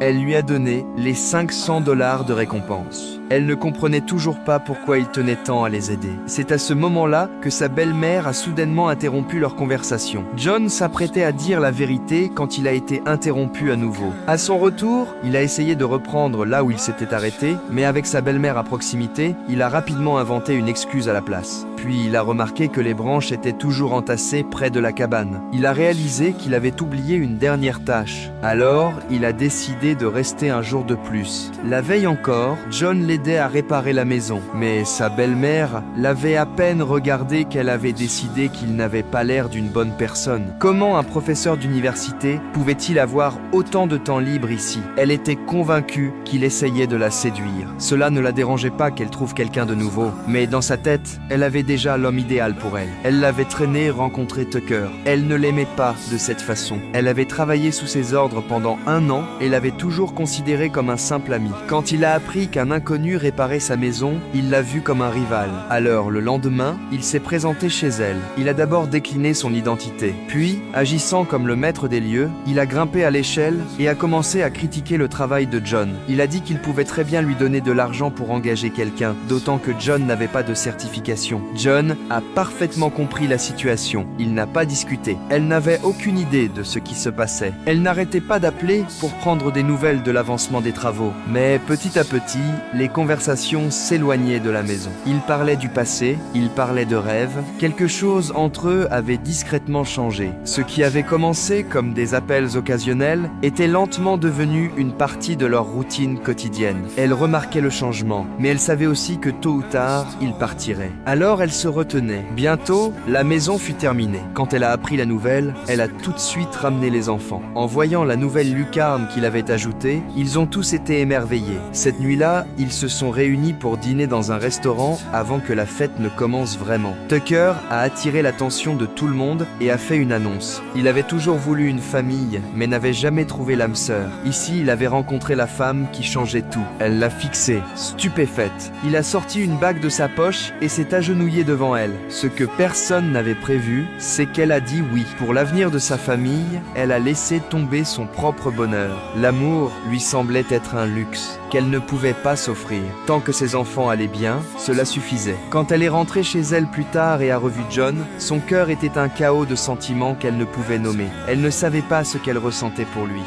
Elle lui a donné les 500 $ de récompense. Elle ne comprenait toujours pas pourquoi il tenait tant à les aider. C'est à ce moment-là que sa belle-mère a soudainement interrompu leur conversation. John s'apprêtait à dire la vérité quand il a été interrompu à nouveau. À son retour, il a essayé de reprendre là où il s'était arrêté, mais avec sa belle-mère à proximité, il a rapidement inventé une excuse à la place. Puis il a remarqué que les branches étaient toujours entassées près de la cabane. Il a réalisé qu'il avait oublié une dernière tâche. Alors, il a décidé de rester un jour de plus. La veille encore, John l'aidait à réparer la maison, mais sa belle-mère l'avait à peine regardé qu'elle avait décidé qu'il n'avait pas l'air d'une bonne personne. Comment un professeur d'université pouvait-il avoir autant de temps libre ici? Elle était convaincue qu'il essayait de la séduire. Cela ne la dérangeait pas qu'elle trouve quelqu'un de nouveau, mais dans sa tête, elle avait déjà l'homme idéal pour elle. Elle l'avait traîné rencontrer Tucker. Elle ne l'aimait pas de cette façon. Elle avait travaillé sous ses ordres pendant 1 an et l'avait toujours considéré comme un simple ami. Quand il a appris qu'un inconnu réparait sa maison, il l'a vu comme un rival. Alors, le lendemain, il s'est présenté chez elle. Il a d'abord décliné son identité. Puis, agissant comme le maître des lieux, il a grimpé à l'échelle et a commencé à critiquer le travail de John. Il a dit qu'il pouvait très bien lui donner de l'argent pour engager quelqu'un, d'autant que John n'avait pas de certification. John a parfaitement compris la situation. Il n'a pas discuté. Elle n'avait aucune idée de ce qui se passait. Elle n'arrêtait pas d'appeler pour prendre des nouvelles de l'avancement des travaux. Mais petit à petit, les conversations s'éloignaient de la maison. Ils parlaient du passé, ils parlaient de rêves. Quelque chose entre eux avait discrètement changé. Ce qui avait commencé comme des appels occasionnels était lentement devenu une partie de leur routine quotidienne. Elle remarquait le changement, mais elle savait aussi que tôt ou tard, il partirait. Alors elle se retenait. Bientôt, la maison fut terminée. Quand elle a appris la nouvelle, elle a tout de suite ramené les enfants. En voyant la nouvelle lucarne qu'il avait ajoutée, ils ont tous été émerveillés. Cette nuit-là, ils se sont réunis pour dîner dans un restaurant avant que la fête ne commence vraiment. Tucker a attiré l'attention de tout le monde et a fait une annonce. Il avait toujours voulu une famille, mais n'avait jamais trouvé l'âme sœur. Ici, il avait rencontré la femme qui changeait tout. Elle l'a fixée, stupéfaite. Il a sorti une bague de sa poche et s'est agenouillé devant elle. Ce que personne n'avait prévu, c'est qu'elle a dit oui. Pour l'avenir de sa famille, elle a laissé tomber son propre bonheur. L'amour lui semblait être un luxe qu'elle ne pouvait pas s'offrir. Tant que ses enfants allaient bien, cela suffisait. Quand elle est rentrée chez elle plus tard et a revu John, son cœur était un chaos de sentiments qu'elle ne pouvait nommer. Elle ne savait pas ce qu'elle ressentait pour lui.